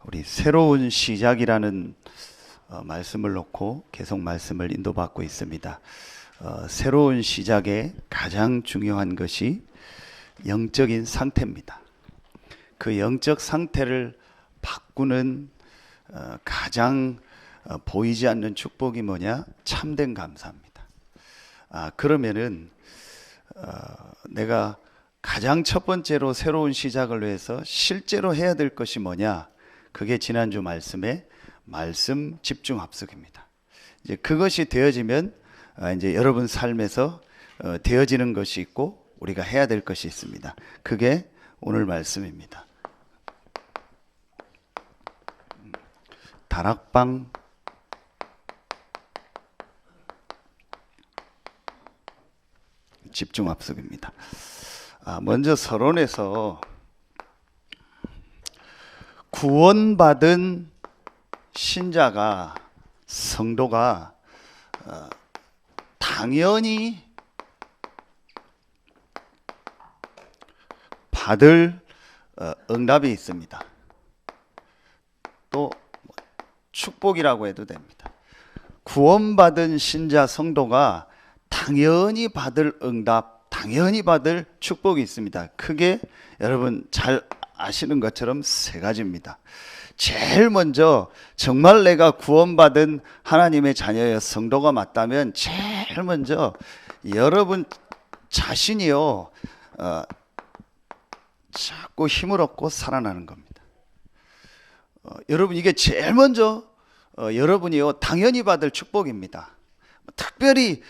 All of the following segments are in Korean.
우리 새로운 시작이라는 말씀을 놓고 계속 말씀을 인도받고 있습니다. 새로운 시작의 가장 중요한 것이 영적인 상태입니다. 그 영적 상태를 바꾸는 가장 보이지 않는 축복이 뭐냐? 참된 감사입니다. 그러면은 내가 가장 첫 번째로 새로운 시작을 위해서 실제로 해야 될 것이 뭐냐? 그게 지난주 말씀의 말씀 집중 합숙입니다. 이제 그것이 되어지면 이제 여러분 삶에서 되어지는 것이 있고 우리가 해야 될 것이 있습니다. 그게 오늘 말씀입니다. 다락방 집중 합숙입니다. 먼저 서론에서 구원받은 신자가 성도가 당연히 받을 응답이 있습니다. 또 축복이라고 해도 됩니다. 구원받은 신자 성도가 당연히 받을 응답, 당연히 받을 축복이 있습니다. 크게 여러분 잘 아시는 것처럼 세 가지입니다. 제일 먼저 정말 내가 구원받은 하나님의 자녀여 성도가 맞다면 제일 먼저 여러분 자신이요 자꾸 힘을 얻고 살아나는 겁니다. 여러분 이게 제일 먼저 여러분이요 당연히 받을 축복입니다. 특별히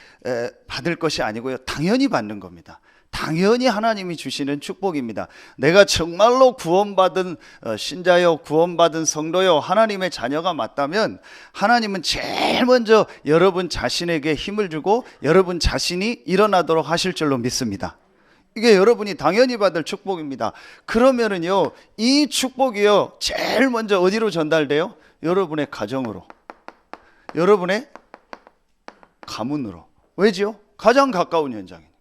받을 것이 아니고요 당연히 받는 겁니다. 당연히 하나님이 주시는 축복입니다. 내가 정말로 구원받은 신자요 구원받은 성도요 하나님의 자녀가 맞다면 하나님은 제일 먼저 여러분 자신에게 힘을 주고 여러분 자신이 일어나도록 하실 줄로 믿습니다. 이게 여러분이 당연히 받을 축복입니다. 그러면은요 이 축복이요 제일 먼저 어디로 전달돼요? 여러분의 가정으로, 여러분의 가문으로. 왜지요? 가장 가까운 현장이니까,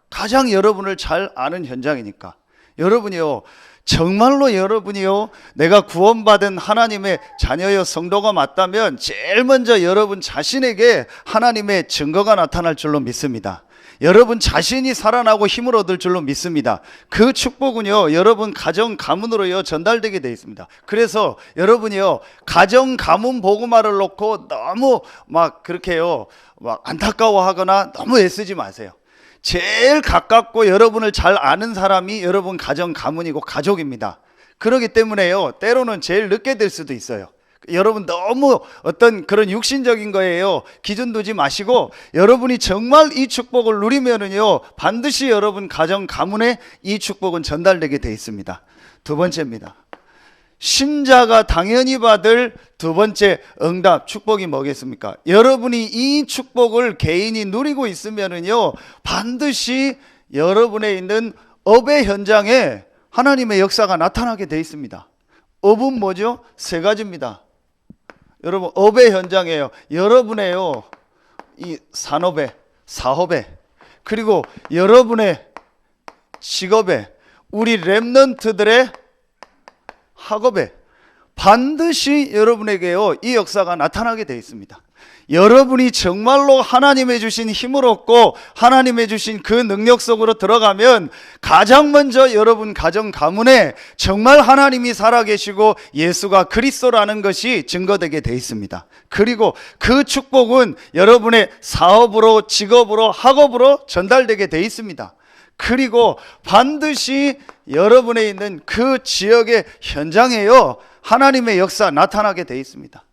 가장 여러분을 잘 아는 현장이니까. 여러분이요 정말로 여러분이요 내가 구원받은 하나님의 자녀여 성도가 맞다면 제일 먼저 여러분 자신에게 하나님의 증거가 나타날 줄로 믿습니다. 여러분 자신이 살아나고 힘을 얻을 줄로 믿습니다. 그 축복은요 여러분 가정 가문으로요 전달되게 되어 있습니다. 그래서 여러분이요 가정 가문 복음화를 놓고 너무 막 그렇게요 막 안타까워하거나 너무 애쓰지 마세요. 제일 가깝고 여러분을 잘 아는 사람이 여러분 가정 가문이고 가족입니다. 그렇기 때문에요 때로는 제일 늦게 될 수도 있어요. 여러분 너무 어떤 그런 육신적인 거예요 기준 두지 마시고 여러분이 정말 이 축복을 누리면은요 반드시 여러분 가정 가문에 이 축복은 전달되게 돼 있습니다. 두 번째입니다. 신자가 당연히 받을 두 번째 응답 축복이 뭐겠습니까? 여러분이 이 축복을 개인이 누리고 있으면은요 반드시 여러분에 있는 업의 현장에 하나님의 역사가 나타나게 돼 있습니다. 업은 뭐죠? 세 가지입니다. 여러분 업의 현장이에요. 여러분의요 이 산업에, 사업에, 그리고 여러분의 직업에, 우리 렘넌트들의 학업에 반드시 여러분에게요 이 역사가 나타나게 되어 있습니다. 여러분이 정말로 하나님의 주신 힘을 얻고 하나님의 주신 그 능력 속으로 들어가면 가장 먼저 여러분 가정 가문에 정말 하나님이 살아계시고 예수가 그리스도라는 것이 증거되게 되어 있습니다. 그리고 그 축복은 여러분의 사업으로, 직업으로, 학업으로 전달되게 되어 있습니다. 그리고 반드시 여러분에 있는 그 지역의 현장에요 하나님의 역사 나타나게 되어 있습니다.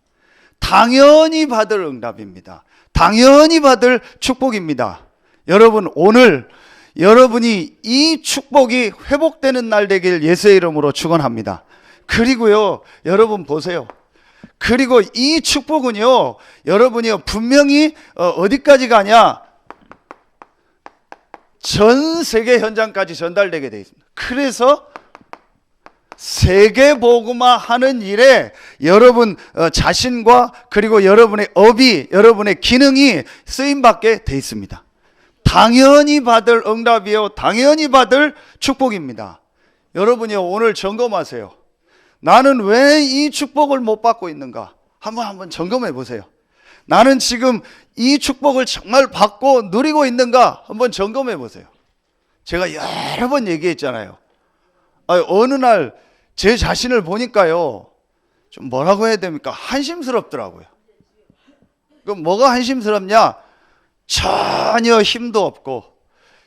당연히 받을 응답입니다. 당연히 받을 축복입니다. 여러분 오늘 여러분이 이 축복이 회복되는 날 되길 예수의 이름으로 축원합니다. 그리고요 여러분 보세요. 그리고 이 축복은요 여러분이요 분명히 어디까지 가냐? 전 세계 현장까지 전달되게 되어 있습니다. 그래서 세계 복음화 하는 일에 여러분 자신과 그리고 여러분의 업이, 여러분의 기능이 쓰임받게 되어 있습니다. 당연히 받을 응답이요 당연히 받을 축복입니다. 여러분이요 오늘 점검하세요. 나는 왜 이 축복을 못 받고 있는가? 한번 점검해 보세요. 나는 지금 이 축복을 정말 받고 누리고 있는가? 한번 점검해 보세요. 제가 여러 번 얘기했잖아요. 어느 날 제 자신을 보니까요, 좀 뭐라고 해야 됩니까? 한심스럽더라고요. 그럼 뭐가 한심스럽냐? 전혀 힘도 없고,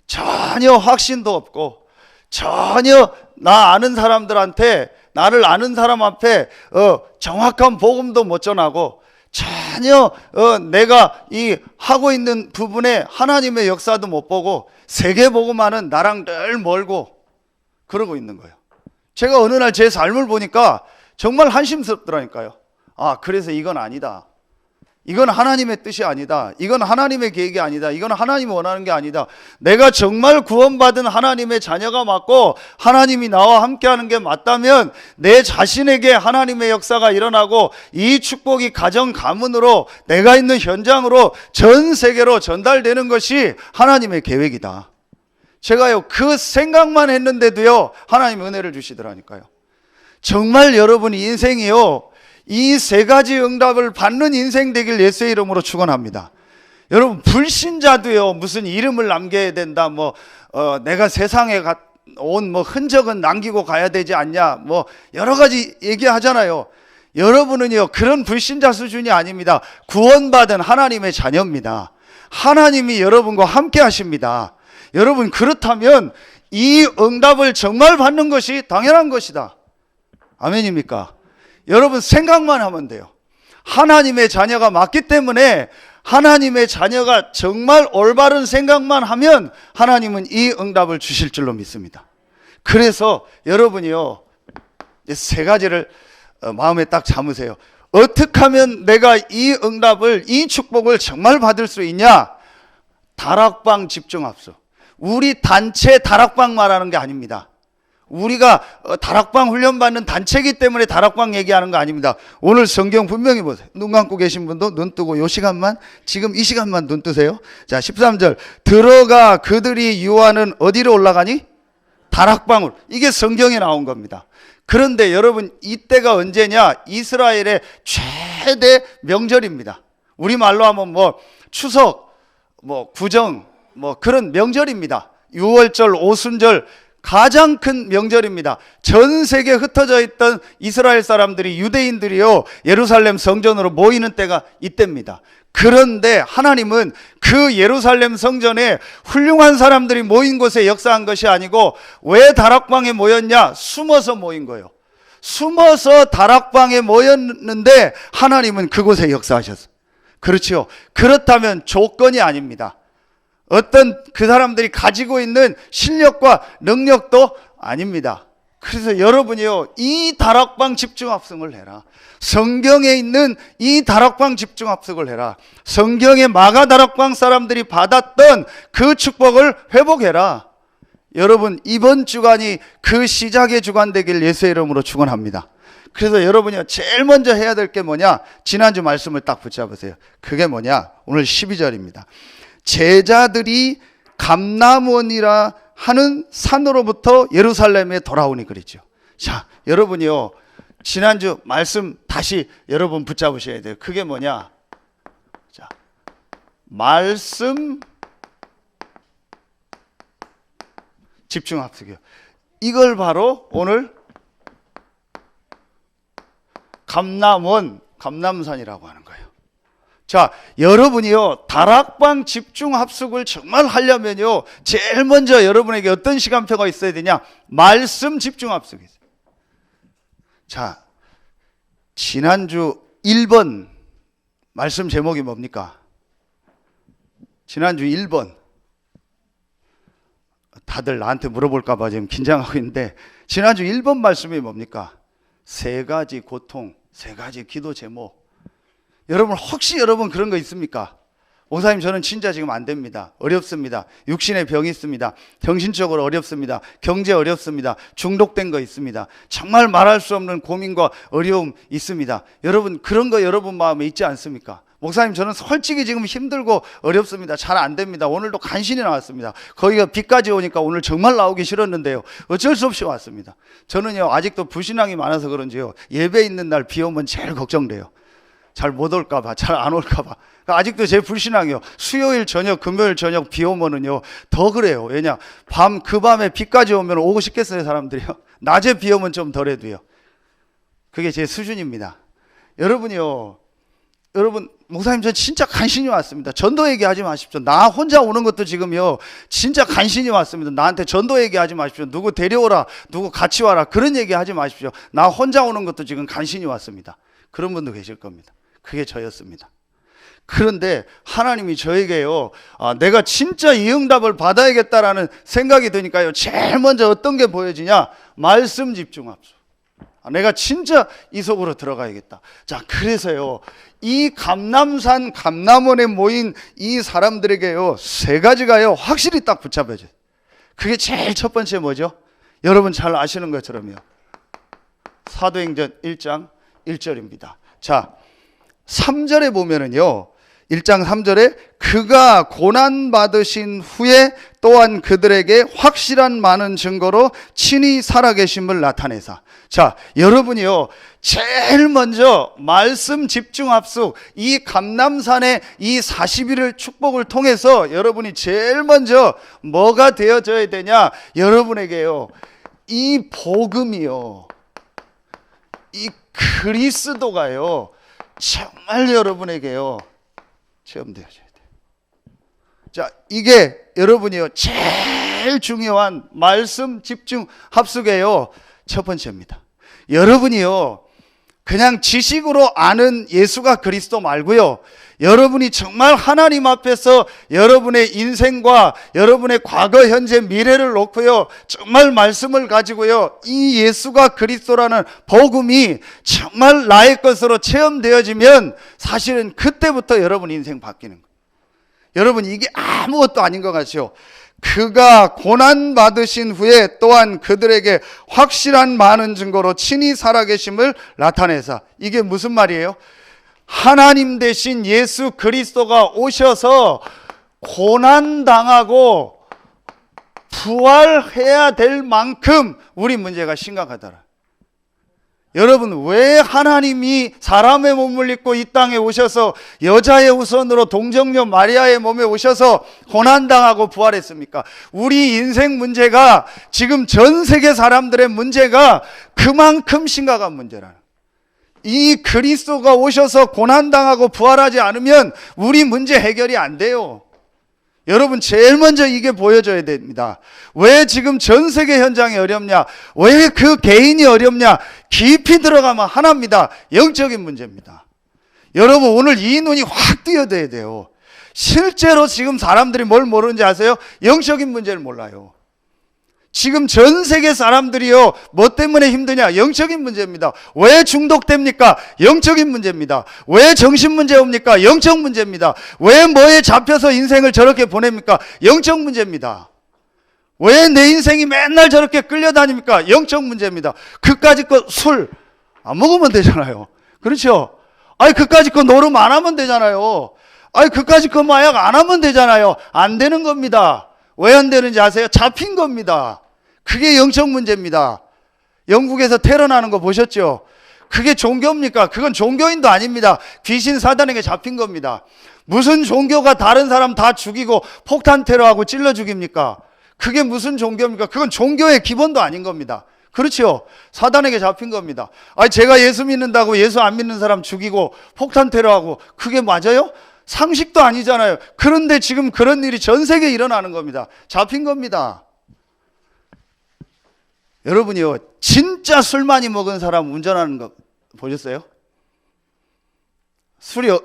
전혀 확신도 없고, 전혀 나 아는 사람들한테, 나를 아는 사람 앞에 정확한 복음도 못 전하고, 전혀 내가 이 하고 있는 부분에 하나님의 역사도 못 보고, 세계 복음화는 나랑 늘 멀고 그러고 있는 거예요. 제가 어느 날 제 삶을 보니까 정말 한심스럽더라니까요. 그래서 이건 아니다. 이건 하나님의 뜻이 아니다. 이건 하나님의 계획이 아니다. 이건 하나님이 원하는 게 아니다. 내가 정말 구원받은 하나님의 자녀가 맞고 하나님이 나와 함께하는 게 맞다면 내 자신에게 하나님의 역사가 일어나고 이 축복이 가정 가문으로 내가 있는 현장으로 전 세계로 전달되는 것이 하나님의 계획이다. 제가요 그 생각만 했는데도요 하나님이 은혜를 주시더라니까요. 정말 여러분 인생이요 이 세 가지 응답을 받는 인생 되길 예수의 이름으로 축원합니다. 여러분 불신자도요 무슨 이름을 남겨야 된다, 내가 세상에 온 흔적은 남기고 가야 되지 않냐, 여러 가지 얘기하잖아요. 여러분은요 그런 불신자 수준이 아닙니다. 구원받은 하나님의 자녀입니다. 하나님이 여러분과 함께 하십니다. 여러분 그렇다면 이 응답을 정말 받는 것이 당연한 것이다. 아멘입니까? 여러분 생각만 하면 돼요. 하나님의 자녀가 맞기 때문에 하나님의 자녀가 정말 올바른 생각만 하면 하나님은 이 응답을 주실 줄로 믿습니다. 그래서 여러분이요 세 가지를 마음에 딱 담으세요. 어떻게 하면 내가 이 응답을, 이 축복을 정말 받을 수 있냐? 다락방 집중합수. 우리 단체 다락방 말하는 게 아닙니다. 우리가 다락방 훈련받는 단체이기 때문에 다락방 얘기하는 거 아닙니다. 오늘 성경 분명히 보세요. 눈 감고 계신 분도 눈 뜨고 요 시간만, 지금 이 시간만 눈 뜨세요. 자 13절 들어가 그들이 유하는 어디로 올라가니? 다락방으로. 이게 성경에 나온 겁니다. 그런데 여러분 이때가 언제냐? 이스라엘의 최대 명절입니다. 우리말로 하면 추석, 구정, 그런 명절입니다. 유월절, 오순절 가장 큰 명절입니다. 전 세계에 흩어져 있던 이스라엘 사람들이, 유대인들이요 예루살렘 성전으로 모이는 때가 이때입니다. 그런데 하나님은 그 예루살렘 성전에 훌륭한 사람들이 모인 곳에 역사한 것이 아니고 왜 다락방에 모였냐? 숨어서 모인 거예요. 숨어서 다락방에 모였는데 하나님은 그곳에 역사하셨어요. 그렇죠. 그렇다면 조건이 아닙니다. 어떤 그 사람들이 가지고 있는 실력과 능력도 아닙니다. 그래서 여러분이요 이 다락방 집중합성을 해라. 성경에 있는 이 다락방 집중합성을 해라. 성경의 마가 다락방 사람들이 받았던 그 축복을 회복해라. 여러분 이번 주간이 그 시작의 주간 되길 예수의 이름으로 축원합니다. 그래서 여러분이요 제일 먼저 해야 될 게 뭐냐? 지난주 말씀을 딱 붙잡으세요. 그게 뭐냐? 오늘 12절입니다. 제자들이 감람원이라 하는 산으로부터 예루살렘에 돌아오니 그랬죠. 자, 여러분이요 지난주 말씀 다시 여러분 붙잡으셔야 돼요. 그게 뭐냐? 자, 말씀 집중합숙이요. 이걸 바로 오늘 감람원, 감람산이라고 하는 거예요. 자, 여러분이요 다락방 집중합숙을 정말 하려면요 제일 먼저 여러분에게 어떤 시간표가 있어야 되냐? 말씀 집중합숙이 있어요. 자, 지난주 1번 말씀 제목이 뭡니까? 지난주 1번 다들 나한테 물어볼까 봐 지금 긴장하고 있는데 지난주 1번 말씀이 뭡니까? 세 가지 고통, 세 가지 기도 제목. 여러분 혹시 여러분 그런 거 있습니까? 목사님 저는 진짜 지금 안 됩니다. 어렵습니다. 육신의 병이 있습니다. 정신적으로 어렵습니다. 경제 어렵습니다. 중독된 거 있습니다. 정말 말할 수 없는 고민과 어려움 있습니다. 여러분 그런 거 여러분 마음에 있지 않습니까? 목사님 저는 솔직히 지금 힘들고 어렵습니다. 잘 안 됩니다. 오늘도 간신히 나왔습니다. 거기가 비까지 오니까 오늘 정말 나오기 싫었는데요. 어쩔 수 없이 왔습니다. 저는요 아직도 불신앙이 많아서 그런지요 예배 있는 날 비 오면 제일 걱정돼요. 잘 못 올까봐, 잘 안 올까봐. 아직도 제 불신앙이요. 수요일 저녁, 금요일 저녁 비 오면은요 더 그래요. 왜냐, 그 밤에 비까지 오면 오고 싶겠어요 사람들이요. 낮에 비 오면 좀 덜해도요. 그게 제 수준입니다. 여러분이요, 여러분 목사님 저 진짜 간신히 왔습니다. 전도 얘기하지 마십시오. 나 혼자 오는 것도 지금요 진짜 간신히 왔습니다. 나한테 전도 얘기하지 마십시오. 누구 데려오라, 누구 같이 와라, 그런 얘기하지 마십시오. 나 혼자 오는 것도 지금 간신히 왔습니다. 그런 분도 계실 겁니다. 그게 저였습니다. 그런데 하나님이 저에게요 내가 진짜 이 응답을 받아야겠다라는 생각이 드니까요 제일 먼저 어떤 게 보여지냐, 말씀 집중합수. 내가 진짜 이 속으로 들어가야겠다. 자, 그래서요 이 감람산 감람원에 모인 이 사람들에게요 세 가지가요 확실히 딱 붙잡혀져요. 그게 제일 첫 번째 뭐죠? 여러분 잘 아시는 것처럼요 사도행전 1장 1절입니다. 자, 3절에 보면은요 1장 3절에 그가 고난받으신 후에 또한 그들에게 확실한 많은 증거로 친히 살아계심을 나타내사. 자, 여러분이요 제일 먼저 말씀 집중합숙, 이 감람산의 이 40일을 축복을 통해서 여러분이 제일 먼저 뭐가 되어져야 되냐, 여러분에게요 이 복음이요, 이 그리스도가요 정말 여러분에게요 체험되어져야 돼요. 자, 이게 여러분이요 제일 중요한 말씀 집중 합숙이에요. 첫 번째입니다. 여러분이요 그냥 지식으로 아는 예수가 그리스도 말고요, 여러분이 정말 하나님 앞에서 여러분의 인생과 여러분의 과거, 현재, 미래를 놓고요 정말 말씀을 가지고요 이 예수가 그리스도라는 복음이 정말 나의 것으로 체험되어지면 사실은 그때부터 여러분 인생 바뀌는 거예요. 여러분 이게 아무것도 아닌 것 같죠? 그가 고난받으신 후에 또한 그들에게 확실한 많은 증거로 친히 살아계심을 나타내사. 이게 무슨 말이에요? 하나님 대신 예수 그리스도가 오셔서 고난당하고 부활해야 될 만큼 우리 문제가 심각하더라. 여러분, 왜 하나님이 사람의 몸을 입고 이 땅에 오셔서 여자의 후손으로 동정녀 마리아의 몸에 오셔서 고난당하고 부활했습니까? 우리 인생 문제가, 지금 전 세계 사람들의 문제가 그만큼 심각한 문제라는, 이 그리스도가 오셔서 고난당하고 부활하지 않으면 우리 문제 해결이 안 돼요. 여러분, 제일 먼저 이게 보여줘야 됩니다. 왜 지금 전 세계 현장이 어렵냐? 왜 그 개인이 어렵냐? 깊이 들어가면 하나입니다. 영적인 문제입니다. 여러분, 오늘 이 눈이 확 뜨여져야 돼요. 실제로 지금 사람들이 뭘 모르는지 아세요? 영적인 문제를 몰라요. 지금 전 세계 사람들이요, 뭐 때문에 힘드냐? 영적인 문제입니다. 왜 중독됩니까? 영적인 문제입니다. 왜 정신 문제 옵니까? 영적 문제입니다. 왜 뭐에 잡혀서 인생을 저렇게 보냅니까? 영적 문제입니다. 왜 내 인생이 맨날 저렇게 끌려다닙니까? 영적 문제입니다. 그까짓 거 술 안 먹으면 되잖아요. 그렇죠? 아니, 그까짓 거 노름 안 하면 되잖아요. 아니, 그까짓 거 마약 안 하면 되잖아요. 안 되는 겁니다. 왜 안 되는지 아세요? 잡힌 겁니다. 그게 영적 문제입니다. 영국에서 테러 나는 거 보셨죠? 그게 종교입니까? 그건 종교인도 아닙니다. 귀신 사단에게 잡힌 겁니다. 무슨 종교가 다른 사람 다 죽이고 폭탄 테러하고 찔러 죽입니까? 그게 무슨 종교입니까? 그건 종교의 기본도 아닌 겁니다. 그렇죠? 사단에게 잡힌 겁니다. 아니, 제가 예수 믿는다고 예수 안 믿는 사람 죽이고 폭탄 테러하고 그게 맞아요? 상식도 아니잖아요. 그런데 지금 그런 일이 전 세계에 일어나는 겁니다. 잡힌 겁니다. 여러분이요, 진짜 술 많이 먹은 사람 운전하는 거 보셨어요? 술이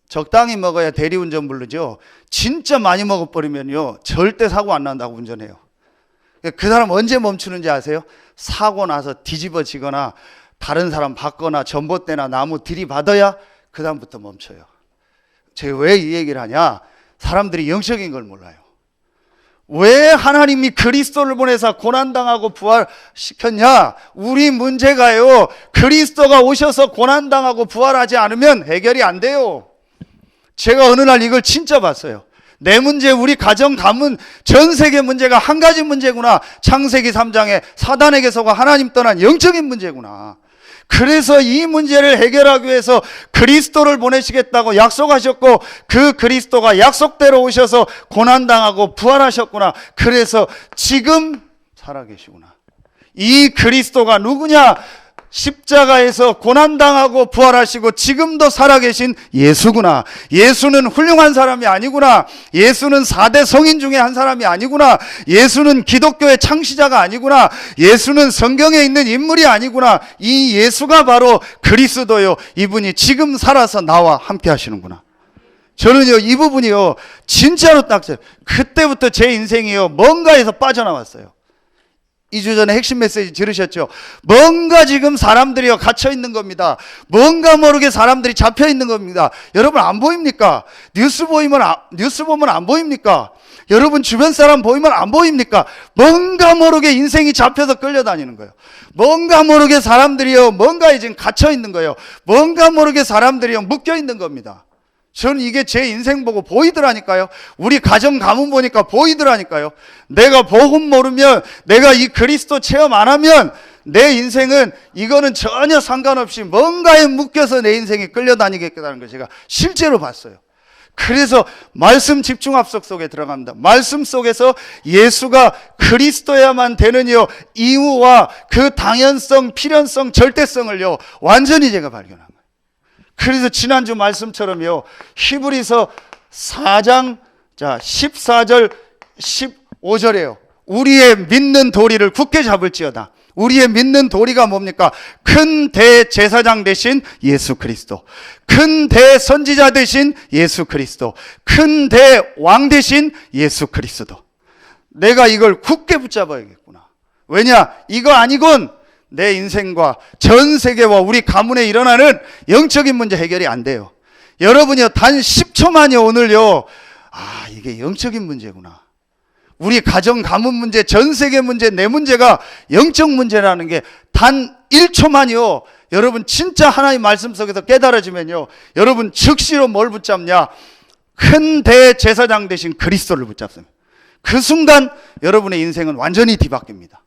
적당히 먹어야 대리운전 부르죠. 진짜 많이 먹어버리면요 절대 사고 안 난다고 운전해요. 그 사람 언제 멈추는지 아세요? 사고 나서 뒤집어지거나 다른 사람 받거나 전봇대나 나무 들이받아야 그 다음부터 멈춰요. 제가 왜 이 얘기를 하냐? 사람들이 영적인 걸 몰라요. 왜 하나님이 그리스도를 보내서 고난당하고 부활시켰냐? 우리 문제가요, 그리스도가 오셔서 고난당하고 부활하지 않으면 해결이 안 돼요. 제가 어느 날 이걸 진짜 봤어요. 내 문제, 우리 가정, 가문, 전 세계 문제가 한 가지 문제구나. 창세기 3장에 사단에게서가 하나님 떠난 영적인 문제구나. 그래서 이 문제를 해결하기 위해서 그리스도를 보내시겠다고 약속하셨고, 그 그리스도가 약속대로 오셔서 고난당하고 부활하셨구나. 그래서 지금 살아계시구나. 이 그리스도가 누구냐? 십자가에서 고난당하고 부활하시고 지금도 살아계신 예수구나. 예수는 훌륭한 사람이 아니구나. 예수는 4대 성인 중에 한 사람이 아니구나. 예수는 기독교의 창시자가 아니구나. 예수는 성경에 있는 인물이 아니구나. 이 예수가 바로 그리스도요. 이분이 지금 살아서 나와 함께 하시는구나. 저는요, 이 부분이요, 진짜로 딱 그때부터 제 인생이요, 뭔가에서 빠져나왔어요. 2주 전에 핵심 메시지 들으셨죠? 뭔가 지금 사람들이요 갇혀 있는 겁니다. 뭔가 모르게 사람들이 잡혀 있는 겁니다. 여러분 안 보입니까? 뉴스 보면 안 보입니까? 여러분 주변 사람 보이면 안 보입니까? 뭔가 모르게 인생이 잡혀서 끌려다니는 거예요. 뭔가 모르게 사람들이요 뭔가에 지금 갇혀 있는 거예요. 뭔가 모르게 사람들이요 묶여 있는 겁니다. 저는 이게 제 인생 보고 보이더라니까요. 우리 가정 가문 보니까 보이더라니까요. 내가 복음 모르면, 내가 이 그리스도 체험 안 하면 내 인생은 이거는 전혀 상관없이 뭔가에 묶여서 내 인생이 끌려다니겠다는 걸 제가 실제로 봤어요. 그래서 말씀 집중합석 속에 들어갑니다. 말씀 속에서 예수가 그리스도야만 되는요 이유와 그 당연성, 필연성, 절대성을요 완전히 제가 발견합니다. 그래서 지난주 말씀처럼요, 히브리서 4장 14절 15절에요. 우리의 믿는 도리를 굳게 잡을지어다. 우리의 믿는 도리가 뭡니까? 큰 대제사장 되신 예수 그리스도, 큰 대선지자 되신 예수 그리스도, 큰 대왕 되신 예수 그리스도. 내가 이걸 굳게 붙잡아야겠구나. 왜냐? 이거 아니곤 내 인생과 전 세계와 우리 가문에 일어나는 영적인 문제 해결이 안 돼요. 여러분이요, 단 10초만요, 오늘요, 이게 영적인 문제구나. 우리 가정, 가문 문제, 전 세계 문제, 내 문제가 영적 문제라는 게 단 1초만요, 여러분 진짜 하나님 말씀 속에서 깨달아지면요, 여러분 즉시로 뭘 붙잡냐? 큰 대제사장 되신 그리스도를 붙잡습니다. 그 순간 여러분의 인생은 완전히 뒤바뀝니다.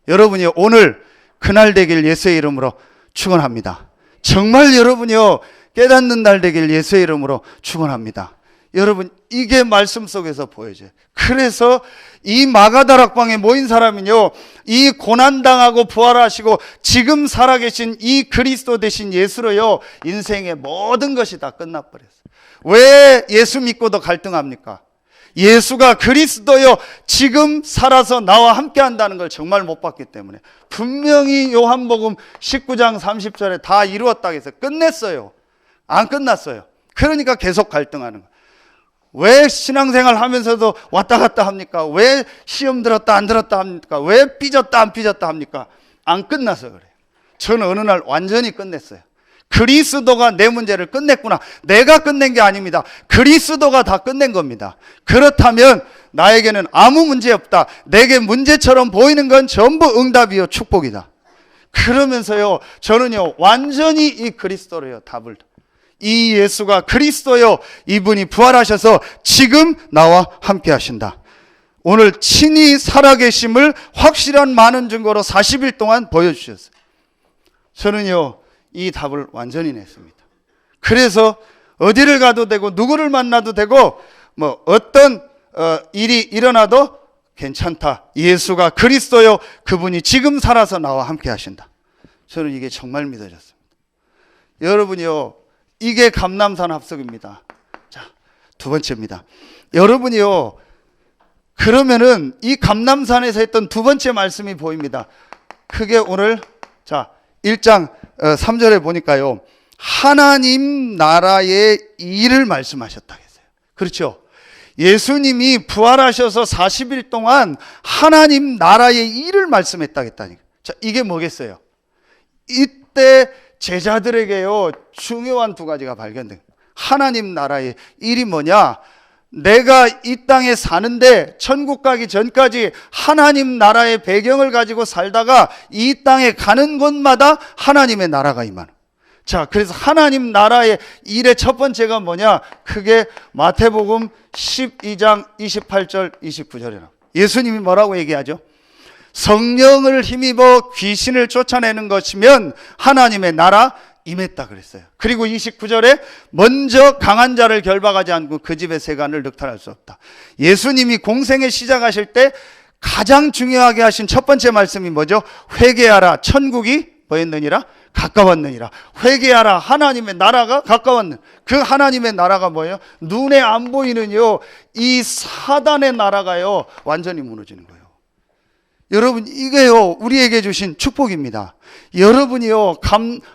여러분이 오늘 그날 되길 예수의 이름으로 축원합니다. 정말 여러분이요 깨닫는 날 되길 예수의 이름으로 축원합니다. 여러분 이게 말씀 속에서 보여져요. 그래서 이 마가다락방에 모인 사람은요, 이 고난당하고 부활하시고 지금 살아계신 이 그리스도 되신 예수로요 인생의 모든 것이 다 끝나버렸어요. 왜 예수 믿고도 갈등합니까? 예수가 그리스도요 지금 살아서 나와 함께 한다는 걸 정말 못 봤기 때문에. 분명히 요한복음 19장 30절에 다 이루었다 해서 끝냈어요. 안 끝났어요. 그러니까 계속 갈등하는 거예요. 왜 신앙생활 하면서도 왔다 갔다 합니까? 왜 시험 들었다 안 들었다 합니까? 왜 삐졌다 안 삐졌다 합니까? 안 끝나서 그래요. 저는 어느 날 완전히 끝냈어요. 그리스도가 내 문제를 끝냈구나. 내가 끝낸 게 아닙니다. 그리스도가 다 끝낸 겁니다. 그렇다면 나에게는 아무 문제 없다. 내게 문제처럼 보이는 건 전부 응답이요 축복이다. 그러면서요 저는요 완전히 이 그리스도로요 답을, 이 예수가 그리스도요, 이분이 부활하셔서 지금 나와 함께 하신다. 오늘 친히 살아계심을 확실한 많은 증거로 40일 동안 보여주셨어요. 저는요 이 답을 완전히 냈습니다. 그래서 어디를 가도 되고 누구를 만나도 되고 뭐 어떤 일이 일어나도 괜찮다. 예수가 그리스도요, 그분이 지금 살아서 나와 함께 하신다. 저는 이게 정말 믿어졌습니다. 여러분이요, 이게 감람산 합석입니다. 자, 두 번째입니다. 여러분이요, 그러면은 이 감람산에서 했던 두 번째 말씀이 보입니다. 그게 오늘 1장 3절에 보니까요, 하나님 나라의 일을 말씀하셨다 했어요. 그렇죠? 예수님이 부활하셔서 40일 동안 하나님 나라의 일을 말씀했다 했다니까. 자, 이게 뭐겠어요? 이때 제자들에게요 중요한 두 가지가 발견돼요. 하나님 나라의 일이 뭐냐? 내가 이 땅에 사는데 천국 가기 전까지 하나님 나라의 배경을 가지고 살다가 이 땅에 가는 곳마다 하나님의 나라가 임하는. 자, 그래서 하나님 나라의 일의 첫 번째가 뭐냐? 크게 마태복음 12장 28절 29절에 나옵니다. 예수님이 뭐라고 얘기하죠? 성령을 힘입어 귀신을 쫓아내는 것이면 하나님의 나라 임했다 그랬어요. 그리고 29절에 먼저 강한 자를 결박하지 않고 그 집의 세간을 늑탈할 수 없다. 예수님이 공생에 시작하실 때 가장 중요하게 하신 첫 번째 말씀이 뭐죠? 회개하라, 천국이 뭐였느니라? 가까웠느니라. 회개하라, 하나님의 나라가 가까웠느. 그 하나님의 나라가 뭐예요? 눈에 안 보이는요, 이 사단의 나라가요, 완전히 무너지는 거예요. 여러분, 이게요, 우리에게 주신 축복입니다. 여러분이요,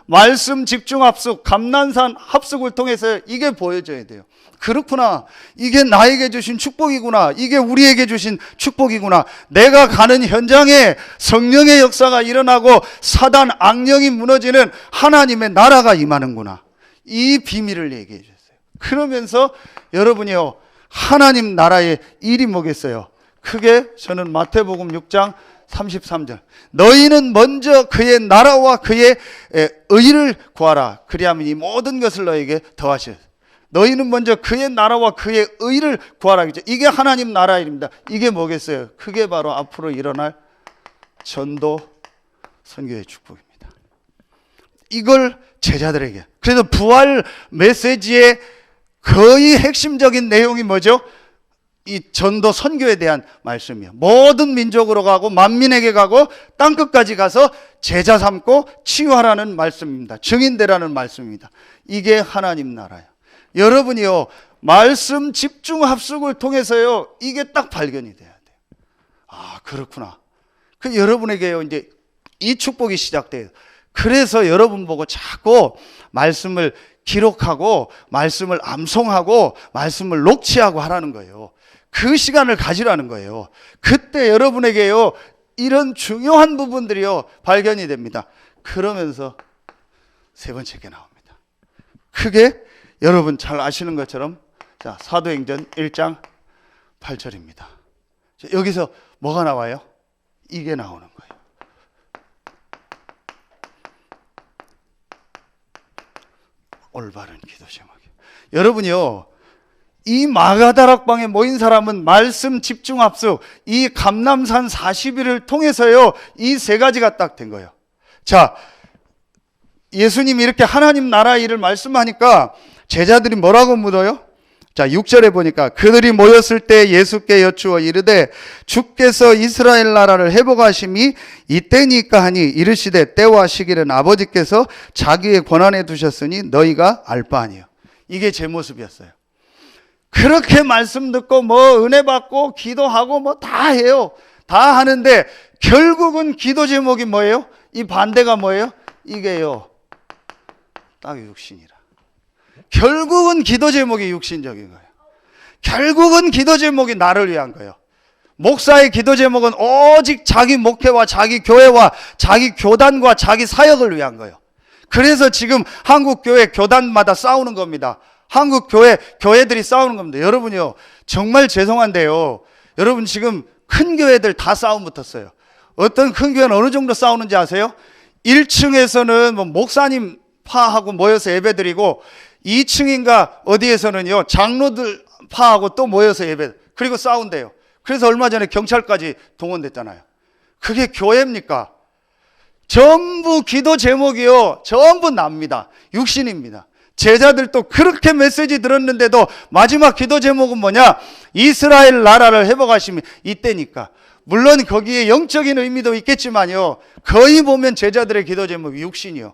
말씀 집중 합숙, 감난산 합숙을 통해서 이게 보여져야 돼요. 그렇구나. 이게 나에게 주신 축복이구나. 이게 우리에게 주신 축복이구나. 내가 가는 현장에 성령의 역사가 일어나고 사단 악령이 무너지는 하나님의 나라가 임하는구나. 이 비밀을 얘기해 주셨어요. 그러면서 여러분이요, 하나님 나라의 일이 뭐겠어요? 크게 저는 마태복음 6장 33절. 너희는 먼저 그의 나라와 그의 의를 구하라. 그리하면 이 모든 것을 너에게 더하시리라. 너희는 먼저 그의 나라와 그의 의를 구하라. 이게 하나님 나라의 일입니다. 이게 뭐겠어요? 그게 바로 앞으로 일어날 전도 선교의 축복입니다. 이걸 제자들에게. 그래서 부활 메시지의 거의 핵심적인 내용이 뭐죠? 이 전도 선교에 대한 말씀이에요. 모든 민족으로 가고 만민에게 가고 땅끝까지 가서 제자 삼고 치유하라는 말씀입니다. 증인되라는 말씀입니다. 이게 하나님 나라예요. 여러분이요, 말씀 집중 합숙을 통해서요, 이게 딱 발견이 돼야 돼요. 아, 그렇구나. 그 여러분에게요, 이제 이 축복이 시작돼요. 그래서 여러분 보고 자꾸 말씀을 기록하고 말씀을 암송하고 말씀을 녹취하고 하라는 거예요. 그 시간을 가지라는 거예요. 그때 여러분에게요, 이런 중요한 부분들이요, 발견이 됩니다. 그러면서 세 번째 게 나옵니다. 크게 여러분 잘 아시는 것처럼, 자, 사도행전 1장 8절입니다. 여기서 뭐가 나와요? 이게 나오는 거예요. 올바른 기도 제목이. 여러분이요, 이 마가다락방에 모인 사람은 말씀 집중 합숙, 이 감람산 40일을 통해서요, 이 세 가지가 딱 된 거예요. 자, 예수님이 이렇게 하나님 나라 일을 말씀하니까 제자들이 뭐라고 묻어요? 자, 6절에 보니까 그들이 모였을 때 예수께 여쭈어 이르되 주께서 이스라엘 나라를 회복하심이 이때니까 하니 이르시되 때와 시기는 아버지께서 자기의 권한에 두셨으니 너희가 알 바 아니에요. 이게 제 모습이었어요. 그렇게 말씀 듣고 뭐 은혜 받고 기도하고 뭐 다 해요. 다 하는데 결국은 기도 제목이 뭐예요? 이 반대가 뭐예요? 이게요, 딱 육신이라. 결국은 기도 제목이 육신적인 거예요. 결국은 기도 제목이 나를 위한 거예요. 목사의 기도 제목은 오직 자기 목회와 자기 교회와 자기 교단과 자기 사역을 위한 거예요. 그래서 지금 한국 교회 교단마다 싸우는 겁니다. 한국 교회들이 싸우는 겁니다. 여러분요, 정말 죄송한데요, 여러분 지금 큰 교회들 다 싸움 붙었어요. 어떤 큰 교회는 어느 정도 싸우는지 아세요? 1층에서는 뭐 목사님 파하고 모여서 예배드리고 2층인가 어디에서는요, 장로들 파하고 또 모여서 예배, 그리고 싸운대요. 그래서 얼마 전에 경찰까지 동원됐잖아요. 그게 교회입니까? 전부 기도 제목이요, 전부 납니다. 육신입니다. 제자들도 그렇게 메시지 들었는데도 마지막 기도 제목은 뭐냐? 이스라엘 나라를 회복하시면 이때니까. 물론 거기에 영적인 의미도 있겠지만요, 거의 보면 제자들의 기도 제목이 육신이요.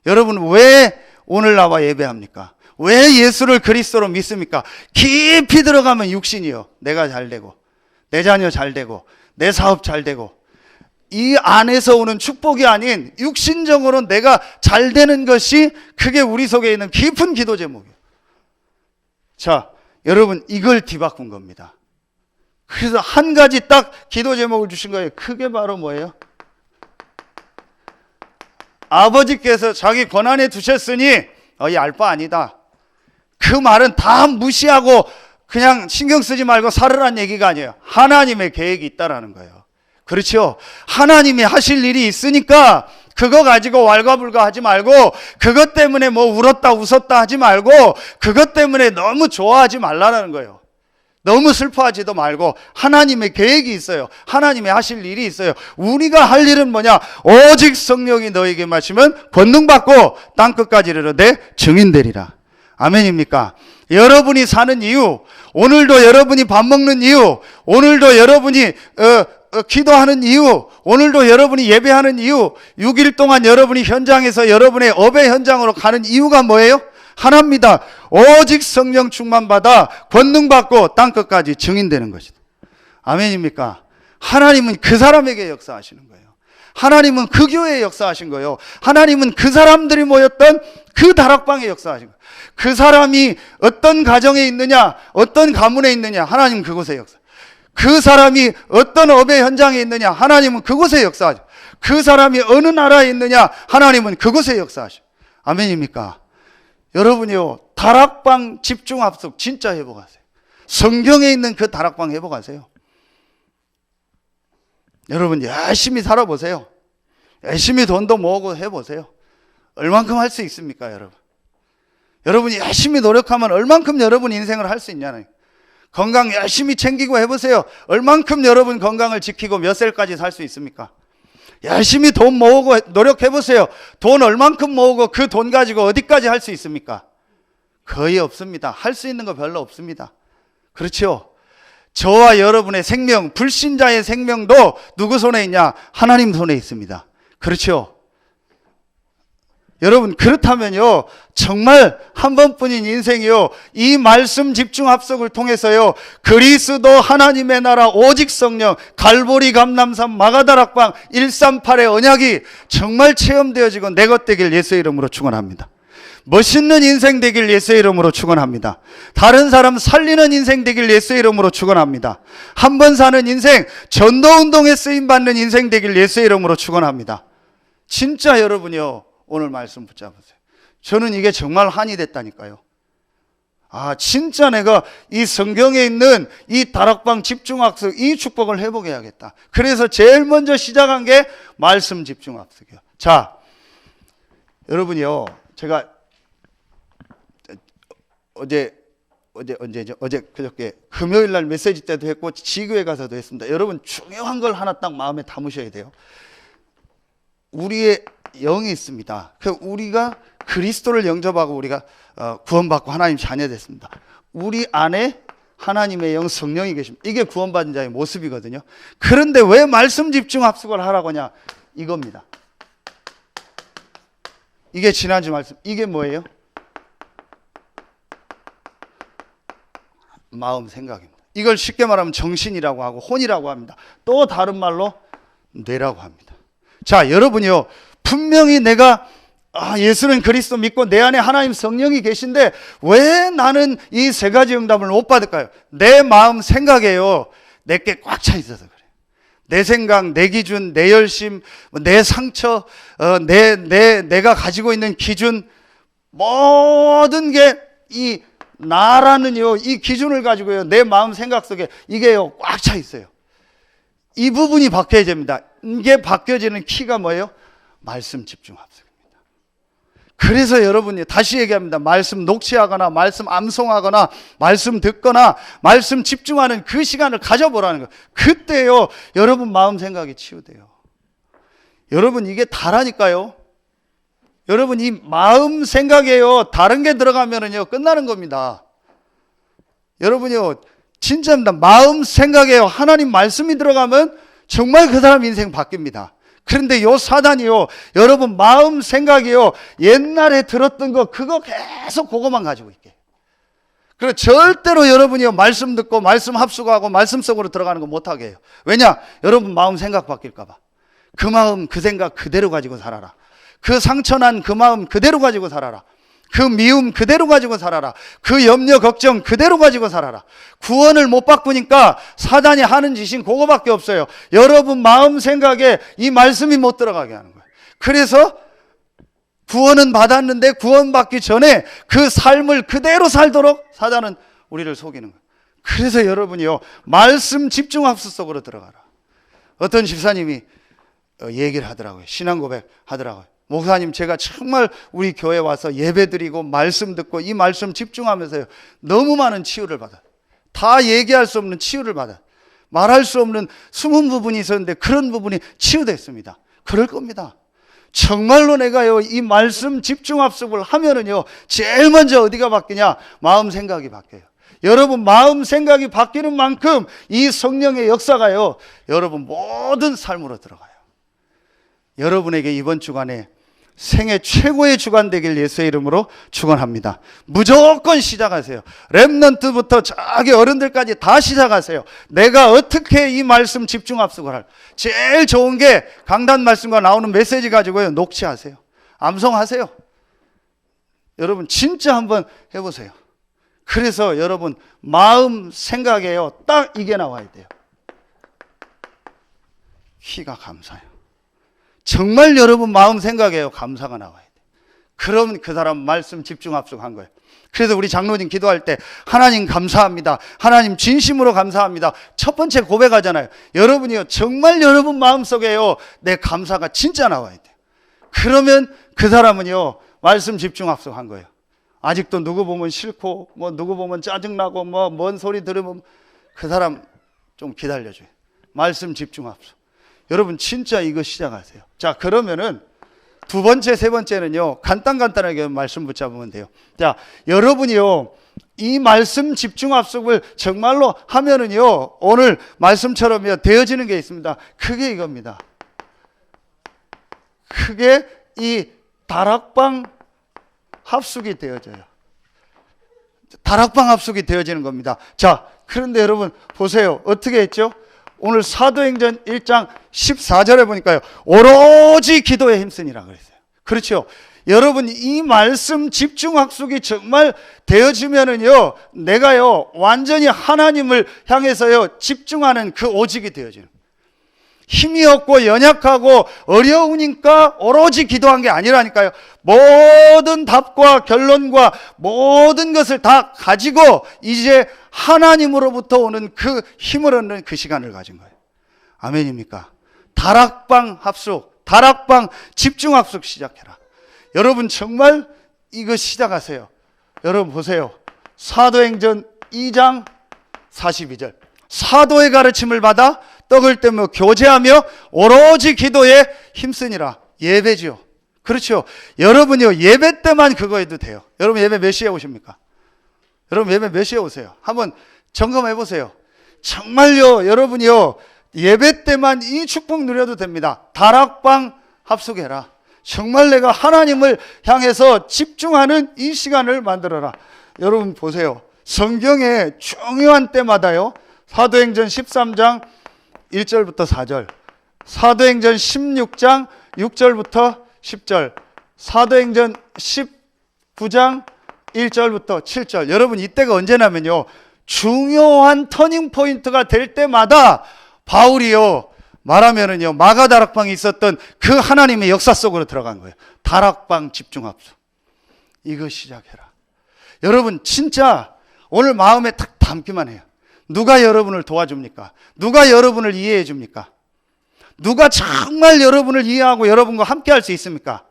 여러분, 왜 오늘 나와 예배합니까? 왜 예수를 그리스도로 믿습니까? 깊이 들어가면 육신이요. 내가 잘 되고, 내 자녀 잘 되고, 내 사업 잘 되고, 이 안에서 오는 축복이 아닌 육신적으로 내가 잘 되는 것이, 그게 우리 속에 있는 깊은 기도 제목이에요. 자, 여러분, 이걸 뒤바꾼 겁니다. 그래서 한 가지 딱 기도 제목을 주신 거예요. 그게 바로 뭐예요? 아버지께서 자기 권한에 두셨으니 이 알 바 아니다. 그 말은 다 무시하고 그냥 신경 쓰지 말고 살으란 얘기가 아니에요. 하나님의 계획이 있다라는 거예요. 그렇죠? 하나님이 하실 일이 있으니까 그거 가지고 왈가불가 하지 말고, 그것 때문에 뭐 울었다 웃었다 하지 말고, 그것 때문에 너무 좋아하지 말라는 거예요. 너무 슬퍼하지도 말고 하나님의 계획이 있어요. 하나님의 하실 일이 있어요. 우리가 할 일은 뭐냐? 오직 성령이 너에게 마시면 권능받고 땅끝까지 이르러내 증인되리라. 아멘입니까? 여러분이 사는 이유, 오늘도 여러분이 밥 먹는 이유, 오늘도 여러분이 기도하는 이유, 오늘도 여러분이 예배하는 이유, 6일 동안 여러분이 현장에서 여러분의 업의 현장으로 가는 이유가 뭐예요? 하나입니다. 오직 성령 충만받아 권능받고 땅끝까지 증인되는 것이다. 아멘입니까? 하나님은 그 사람에게 역사하시는 거예요. 하나님은 그 교회에 역사하신 거예요. 하나님은 그 사람들이 모였던 그 다락방에 역사하신 거예요. 그 사람이 어떤 가정에 있느냐, 어떤 가문에 있느냐, 하나님은 그곳에 역사. 그 사람이 어떤 업의 현장에 있느냐, 하나님은 그곳에 역사하죠. 그 사람이 어느 나라에 있느냐, 하나님은 그곳에 역사하죠. 아멘입니까? 여러분이요, 다락방 집중합숙 진짜 회복하세요. 성경에 있는 그 다락방 회복하세요. 여러분 열심히 살아보세요. 열심히 돈도 모으고 해보세요. 얼만큼 할 수 있습니까, 여러분? 여러분이 열심히 노력하면 얼만큼 여러분 인생을 할 수 있냐는. 건강 열심히 챙기고 해보세요. 얼만큼 여러분 건강을 지키고 몇 살까지 살 수 있습니까? 열심히 돈 모으고 노력해보세요. 돈 얼만큼 모으고 그 돈 가지고 어디까지 할 수 있습니까? 거의 없습니다. 할 수 있는 거 별로 없습니다. 그렇죠? 저와 여러분의 생명, 불신자의 생명도 누구 손에 있냐? 하나님 손에 있습니다. 그렇죠? 여러분, 그렇다면요, 정말 한 번뿐인 인생이요, 이 말씀 집중 합석을 통해서요, 그리스도 하나님의 나라 오직 성령 갈보리 감람산 마가다락방 138의 언약이 정말 체험되어지고 내 것 되길 예수의 이름으로 축원합니다. 멋있는 인생 되길 예수의 이름으로 축원합니다. 다른 사람 살리는 인생 되길 예수의 이름으로 축원합니다. 한 번 사는 인생, 전도운동에 쓰임받는 인생 되길 예수의 이름으로 축원합니다. 진짜 여러분이요, 오늘 말씀 붙잡으세요. 저는 이게 정말 한이 됐다니까요. 아, 진짜 내가 이 성경에 있는 이 다락방 집중학습, 이 축복을 회복해야겠다. 그래서 제일 먼저 시작한 게 말씀 집중학습이에요. 자, 여러분이요, 제가 어제 그저께 금요일 날 메시지 때도 했고 지교회 가서도 했습니다. 여러분 중요한 걸 하나 딱 마음에 담으셔야 돼요. 우리의 영이 있습니다. 우리가 그리스도를 영접하고 우리가 구원받고 하나님 자녀 됐습니다. 우리 안에 하나님의 영 성령이 계십니다. 이게 구원받은 자의 모습이거든요. 그런데 왜 말씀 집중 합숙을 하라고 하냐? 이겁니다. 이게 지난주 말씀. 이게 뭐예요? 마음 생각입니다. 이걸 쉽게 말하면 정신이라고 하고 혼이라고 합니다. 또 다른 말로 뇌라고 합니다. 자, 여러분이요, 분명히 내가 예수는 그리스도 믿고 내 안에 하나님 성령이 계신데 왜 나는 이 세 가지 응답을 못 받을까요? 내 마음 생각에요, 내게 꽉 차 있어서 그래요. 내 생각, 내 기준, 내 열심, 내 상처, 내가 가지고 있는 기준, 모든 게 이 나라는요, 이 기준을 가지고요, 내 마음 생각 속에 이게요, 꽉 차 있어요. 이 부분이 바뀌어야 됩니다. 이게 바뀌어지는 키가 뭐예요? 말씀 집중 합숙입니다. 그래서 여러분이 다시 얘기합니다. 말씀 녹취하거나 말씀 암송하거나 말씀 듣거나 말씀 집중하는 그 시간을 가져보라는 거예요. 그때요, 여러분 마음 생각이 치유돼요. 여러분 이게 다라니까요. 여러분 이 마음 생각에요, 다른 게 들어가면은요 끝나는 겁니다. 여러분이요, 진짜입니다. 마음 생각에요, 하나님 말씀이 들어가면 정말 그 사람 인생 바뀝니다. 그런데 요 사단이요, 여러분 마음 생각이요, 옛날에 들었던 거 그거 계속 그거만 가지고 있게. 그래서 절대로 여러분이요, 말씀 듣고 말씀 합수하고 말씀 속으로 들어가는 거 못하게 해요. 왜냐? 여러분 마음 생각 바뀔까 봐. 그 마음 그 생각 그대로 가지고 살아라. 그 상처난 그 마음 그대로 가지고 살아라. 그 미움 그대로 가지고 살아라. 그 염려 걱정 그대로 가지고 살아라. 구원을 못 바꾸니까 사단이 하는 짓은 그거밖에 없어요. 여러분 마음 생각에 이 말씀이 못 들어가게 하는 거예요. 그래서 구원은 받았는데 구원받기 전에 그 삶을 그대로 살도록 사단은 우리를 속이는 거예요. 그래서 여러분이요, 말씀 집중학습 속으로 들어가라. 어떤 집사님이 얘기를 하더라고요. 신앙 고백 하더라고요. 목사님, 제가 정말 우리 교회 와서 예배드리고 말씀 듣고 이 말씀 집중하면서요, 너무 많은 치유를 받아요. 다 얘기할 수 없는 치유를 받아요. 말할 수 없는 숨은 부분이 있었는데 그런 부분이 치유됐습니다. 그럴 겁니다. 정말로 내가요, 이 말씀 집중 합숙을 하면은요, 제일 먼저 어디가 바뀌냐? 마음 생각이 바뀌어요. 여러분, 마음 생각이 바뀌는 만큼 이 성령의 역사가요, 여러분 모든 삶으로 들어가요. 여러분에게 이번 주간에 생애 최고의 주간 되길 예수의 이름으로 축원합니다. 무조건 시작하세요. 렘넌트부터 저기 어른들까지 다 시작하세요. 내가 어떻게 이 말씀 집중 합숙을 할, 제일 좋은 게 강단 말씀과 나오는 메시지 가지고요, 녹취하세요. 암송하세요. 여러분 진짜 한번 해보세요. 그래서 여러분 마음 생각에요, 딱 이게 나와야 돼요. 키가 감사해요. 정말 여러분 마음 생각에요, 감사가 나와야 돼. 그럼 그 사람 말씀 집중 합숙한 거예요. 그래서 우리 장로님 기도할 때 하나님 감사합니다, 하나님 진심으로 감사합니다, 첫 번째 고백하잖아요. 여러분이요, 정말 여러분 마음속에요, 내 감사가 진짜 나와야 돼요. 그러면 그 사람은요, 말씀 집중 합숙한 거예요. 아직도 누구 보면 싫고 뭐 누구 보면 짜증나고 뭐 뭔 소리 들으면 그 사람 좀 기다려줘요. 말씀 집중 합숙. 여러분 진짜 이거 시작하세요. 자, 그러면은 두 번째, 세 번째는요, 간단하게 말씀 붙잡으면 돼요. 자, 여러분이요, 이 말씀 집중 합숙을 정말로 하면은요, 오늘 말씀처럼요 되어지는 게 있습니다. 그게 이겁니다. 그게 이 다락방 합숙이 되어져요. 다락방 합숙이 되어지는 겁니다. 자, 그런데 여러분 보세요. 어떻게 했죠? 오늘 사도행전 1장 14절에 보니까요, 오로지 기도에 힘쓰니라 그랬어요. 그렇죠? 여러분 이 말씀 집중 학숙이 정말 되어지면은요, 내가요 완전히 하나님을 향해서요 집중하는 그 오직이 되어지는, 힘이 없고 연약하고 어려우니까 오로지 기도한 게 아니라니까요. 모든 답과 결론과 모든 것을 다 가지고 이제 하나님으로부터 오는 그 힘을 얻는 그 시간을 가진 거예요. 아멘입니까? 다락방 합숙, 다락방 집중 합숙 시작해라. 여러분 정말 이거 시작하세요. 여러분 보세요. 사도행전 2장 42절. 사도의 가르침을 받아 떡을 떼며 교제하며 오로지 기도에 힘쓰니라. 예배죠. 그렇죠. 여러분요, 예배 때만 그거 해도 돼요. 여러분 예배 몇 시에 오십니까? 여러분 예배 몇 시에 오세요? 한번 점검해 보세요. 정말요, 여러분이요, 예배 때만 이 축복 누려도 됩니다. 다락방 합숙해라. 정말 내가 하나님을 향해서 집중하는 이 시간을 만들어라. 여러분 보세요. 성경의 중요한 때마다요, 사도행전 13장 1절부터 4절, 사도행전 16장 6절부터 10절, 사도행전 19장 1절부터 7절. 여러분 이때가 언제냐면요, 중요한 터닝 포인트가 될 때마다 바울이요, 말하면은요, 마가 다락방에 있었던 그 하나님의 역사 속으로 들어간 거예요. 다락방 집중합숙. 이거 시작해라. 여러분 진짜 오늘 마음에 딱 담기만 해요. 누가 여러분을 도와줍니까? 누가 여러분을 이해해 줍니까? 누가 정말 여러분을 이해하고 여러분과 함께 할 수 있습니까?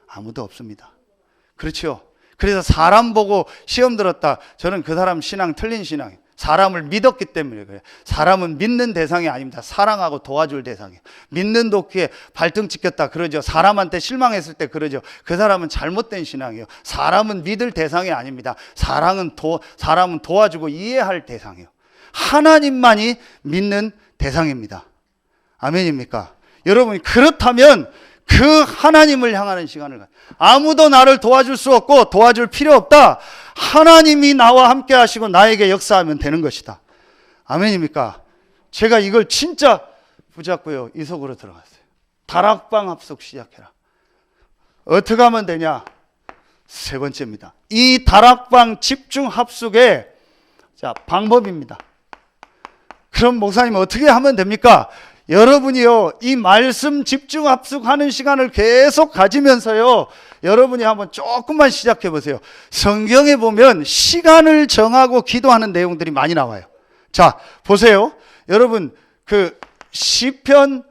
아무도 없습니다. 그렇죠? 그래서 사람 보고 시험 들었다. 저는 그 사람 신앙 틀린 신앙이에요. 사람을 믿었기 때문에 그래요. 사람은 믿는 대상이 아닙니다. 사랑하고 도와줄 대상이에요. 믿는 도끼에 발등 찍혔다 그러죠. 사람한테 실망했을 때 그러죠. 그 사람은 잘못된 신앙이에요. 사람은 믿을 대상이 아닙니다. 사람은 도와주고 이해할 대상이에요. 하나님만이 믿는 대상입니다. 아멘입니까? 여러분 그렇다면 그 하나님을 향하는 시간을 아무도 나를 도와줄 수 없고 도와줄 필요 없다. 하나님이 나와 함께 하시고 나에게 역사하면 되는 것이다. 아멘입니까? 제가 이걸 진짜 붙잡고요, 이 속으로 들어갔어요. 다락방 합숙 시작해라. 어떻게 하면 되냐? 세 번째입니다. 이 다락방 집중 합숙의 방법입니다. 그럼 목사님 어떻게 하면 됩니까? 여러분이요, 이 말씀 집중 합숙하는 시간을 계속 가지면서요, 여러분이 한번 조금만 시작해 보세요. 성경에 보면 시간을 정하고 기도하는 내용들이 많이 나와요. 자, 보세요. 여러분, 그 시편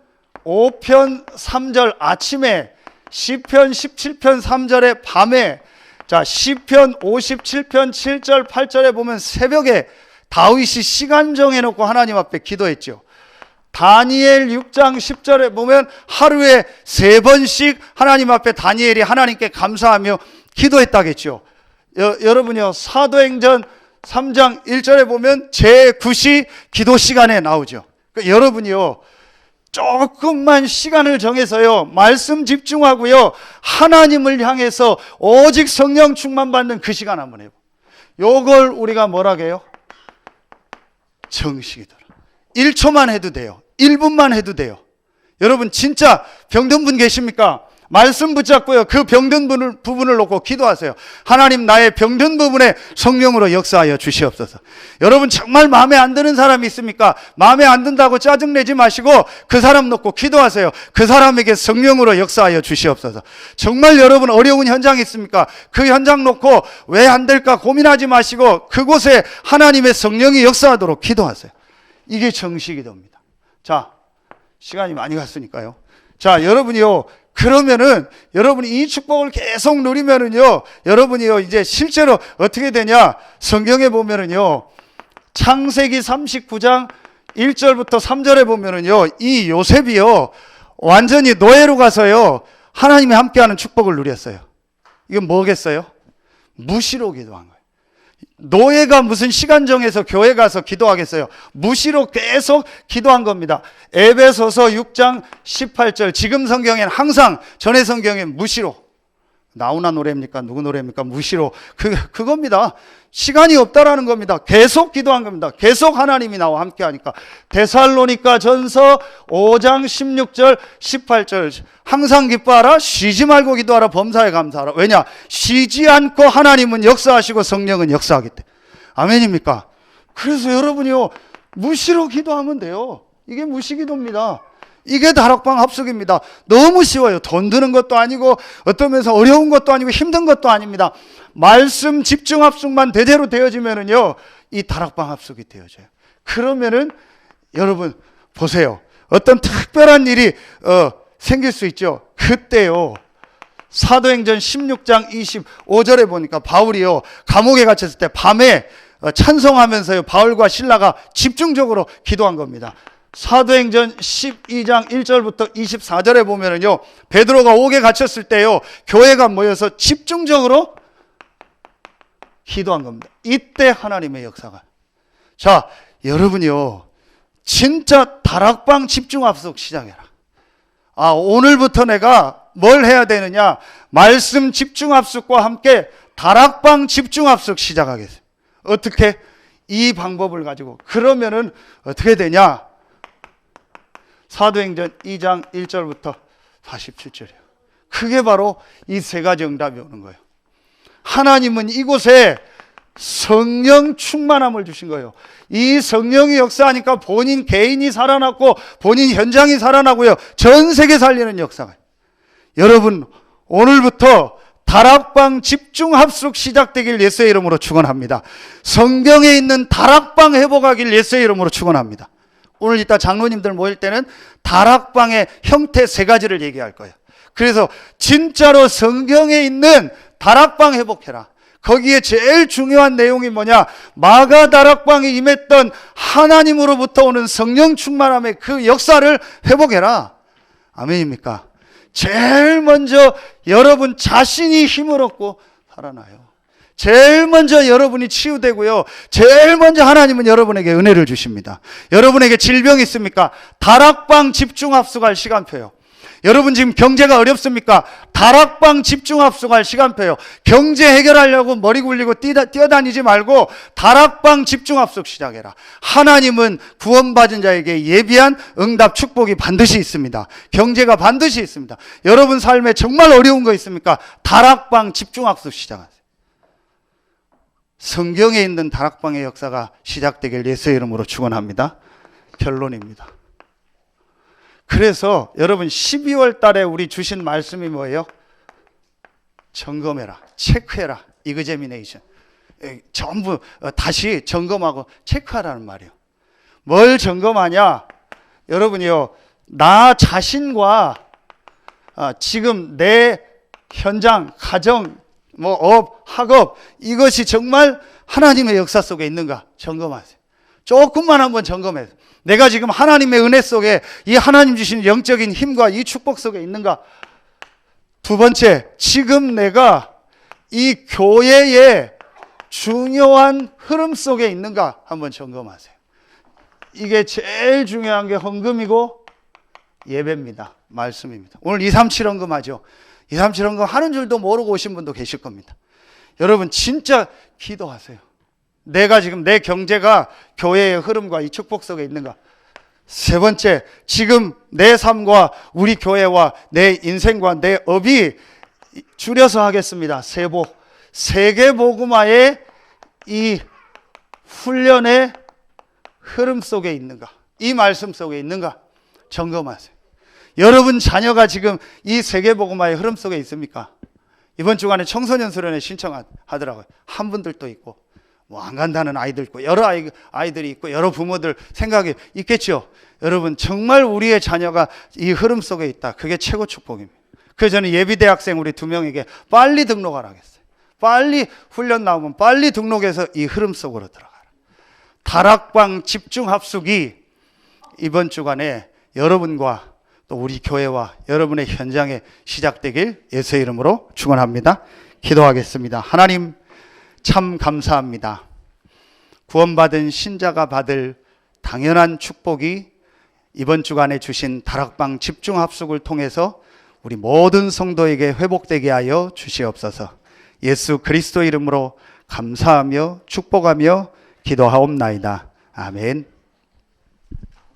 5편 3절 아침에, 시편 17편 3절에 밤에, 자 시편 57편 7절 8절에 보면 새벽에 다윗이 시간 정해놓고 하나님 앞에 기도했죠. 다니엘 6장 10절에 보면 하루에 3번씩 하나님 앞에 다니엘이 하나님께 감사하며 기도했다겠죠. 여러분요, 사도행전 3장 1절에 보면 제9시 기도 시간에 나오죠. 그러니까 여러분이요, 조금만 시간을 정해서요, 말씀 집중하고요, 하나님을 향해서 오직 성령 충만 받는 그 시간 한번 해보. 요걸 우리가 뭐라고 해요? 정식이더라. 1초만 해도 돼요. 1분만 해도 돼요. 여러분 진짜 병든 분 계십니까? 말씀 붙잡고요, 그 병든 부분을 놓고 기도하세요. 하나님, 나의 병든 부분에 성령으로 역사하여 주시옵소서. 여러분 정말 마음에 안 드는 사람이 있습니까? 마음에 안 든다고 짜증내지 마시고 그 사람 놓고 기도하세요. 그 사람에게 성령으로 역사하여 주시옵소서. 정말 여러분 어려운 현장이 있습니까? 그 현장 놓고 왜 안 될까 고민하지 마시고 그곳에 하나님의 성령이 역사하도록 기도하세요. 이게 정식기도입니다. 자, 시간이 많이 갔으니까요. 자, 여러분이요, 그러면은 여러분이 이 축복을 계속 누리면은요, 여러분이요 이제 실제로 어떻게 되냐? 성경에 보면은요, 창세기 39장 1절부터 3절에 보면은요, 이 요셉이요 완전히 노예로 가서요 하나님이 함께하는 축복을 누렸어요. 이건 뭐겠어요? 무시로 기도한 거예요. 노예가 무슨 시간 정해서 교회 가서 기도하겠어요? 무시로 계속 기도한 겁니다. 에베소서 6장 18절, 지금 성경엔 항상, 전에 성경엔 무시로. 나훈아 노래입니까? 누구 노래입니까? 무시로. 그겁니다. 시간이 없다라는 겁니다. 계속 기도한 겁니다. 계속 하나님이 나와 함께 하니까. 데살로니가 전서 5장 16절 18절, 항상 기뻐하라, 쉬지 말고 기도하라, 범사에 감사하라. 왜냐? 쉬지 않고 하나님은 역사하시고 성령은 역사하기 때문에. 아멘입니까? 그래서 여러분이요, 무시로 기도하면 돼요. 이게 무시기도입니다. 이게 다락방 합숙입니다. 너무 쉬워요. 돈 드는 것도 아니고 어떤 면에서 어려운 것도 아니고 힘든 것도 아닙니다. 말씀 집중 합숙만 제대로 되어지면은요, 이 다락방 합숙이 되어져요. 그러면은 여러분 보세요. 어떤 특별한 일이 생길 수 있죠. 그때요, 사도행전 16장 25절에 보니까 바울이요 감옥에 갇혔을 때 밤에 찬송하면서요 바울과 실라가 집중적으로 기도한 겁니다. 사도행전 12장 1절부터 24절에 보면은요, 베드로가 옥에 갇혔을 때요 교회가 모여서 집중적으로 기도한 겁니다. 이때 하나님의 역사가. 자, 여러분이요 진짜 다락방 집중합숙 시작해라. 오늘부터 내가 뭘 해야 되느냐? 말씀 집중합숙과 함께 다락방 집중합숙 시작하겠습니다. 어떻게? 이 방법을 가지고. 그러면은 어떻게 되냐? 사도행전 2장 1절부터 47절이에요. 그게 바로 이 세 가지 응답이 오는 거예요. 하나님은 이곳에 성령 충만함을 주신 거예요. 이 성령이 역사하니까 본인 개인이 살아났고 본인 현장이 살아나고요, 전 세계 살리는 역사가. 여러분 오늘부터 다락방 집중합숙 시작되길 예수의 이름으로 축원합니다. 성경에 있는 다락방 회복하길 예수의 이름으로 축원합니다. 오늘 이따 장로님들 모일 때는 다락방의 형태 3가지를 얘기할 거예요. 그래서 진짜로 성경에 있는 다락방 회복해라. 거기에 제일 중요한 내용이 뭐냐? 마가 다락방에 임했던 하나님으로부터 오는 성령 충만함의 그 역사를 회복해라. 아멘입니까? 제일 먼저 여러분 자신이 힘을 얻고 살아나요. 제일 먼저 여러분이 치유되고요, 제일 먼저 하나님은 여러분에게 은혜를 주십니다. 여러분에게 질병이 있습니까? 다락방 집중합숙할 시간표요. 여러분 지금 경제가 어렵습니까? 다락방 집중합숙할 시간표요. 경제 해결하려고 머리 굴리고 뛰어다니지 말고 다락방 집중합숙 시작해라. 하나님은 구원받은 자에게 예비한 응답 축복이 반드시 있습니다. 경제가 반드시 있습니다. 여러분 삶에 정말 어려운 거 있습니까? 다락방 집중합숙 시작하세요. 성경에 있는 다락방의 역사가 시작되길 예수의 이름으로 축원합니다. 결론입니다. 그래서 여러분 12월 달에 우리 주신 말씀이 뭐예요? 점검해라, 체크해라, 이그제미네이션. 전부 다시 점검하고 체크하라는 말이에요. 뭘 점검하냐? 여러분이요, 나 자신과 지금 내 현장, 가정, 업, 학업 이것이 정말 하나님의 역사 속에 있는가 점검하세요. 조금만 한번 점검해서 내가 지금 하나님의 은혜 속에 이 하나님 주신 영적인 힘과 이 축복 속에 있는가. 두 번째, 지금 내가 이 교회의 중요한 흐름 속에 있는가 한번 점검하세요. 이게 제일 중요한 게 헌금이고 예배입니다. 말씀입니다. 오늘 237 헌금하죠. 237 헌금 하는 줄도 모르고 오신 분도 계실 겁니다. 여러분 진짜 기도하세요. 내가 지금 내 경제가 교회의 흐름과 이 축복 속에 있는가. 세 번째, 지금 내 삶과 우리 교회와 내 인생과 내 업이, 줄여서 하겠습니다, 세복, 세계복음화의 이 훈련의 흐름 속에 있는가, 이 말씀 속에 있는가 점검하세요. 여러분 자녀가 지금 이 세계복음화의 흐름 속에 있습니까? 이번 주간에 청소년 수련회 신청하더라고요. 한 분들도 있고 안 간다는 아이들 있고 여러 아이들이 있고 여러 부모들 생각이 있겠죠. 여러분 정말 우리의 자녀가 이 흐름 속에 있다. 그게 최고 축복입니다. 그래서 저는 예비대학생 우리 2명에게 빨리 등록하라 하겠어요. 빨리 훈련 나오면 빨리 등록해서 이 흐름 속으로 들어가라. 다락방 집중합숙이 이번 주간에 여러분과 또 우리 교회와 여러분의 현장에 시작되길 예수의 이름으로 축원합니다. 기도하겠습니다. 하나님 참 감사합니다. 구원받은 신자가 받을 당연한 축복이 이번 주간에 주신 다락방 집중합숙을 통해서 우리 모든 성도에게 회복되게 하여 주시옵소서. 예수 그리스도 이름으로 감사하며 축복하며 기도하옵나이다. 아멘.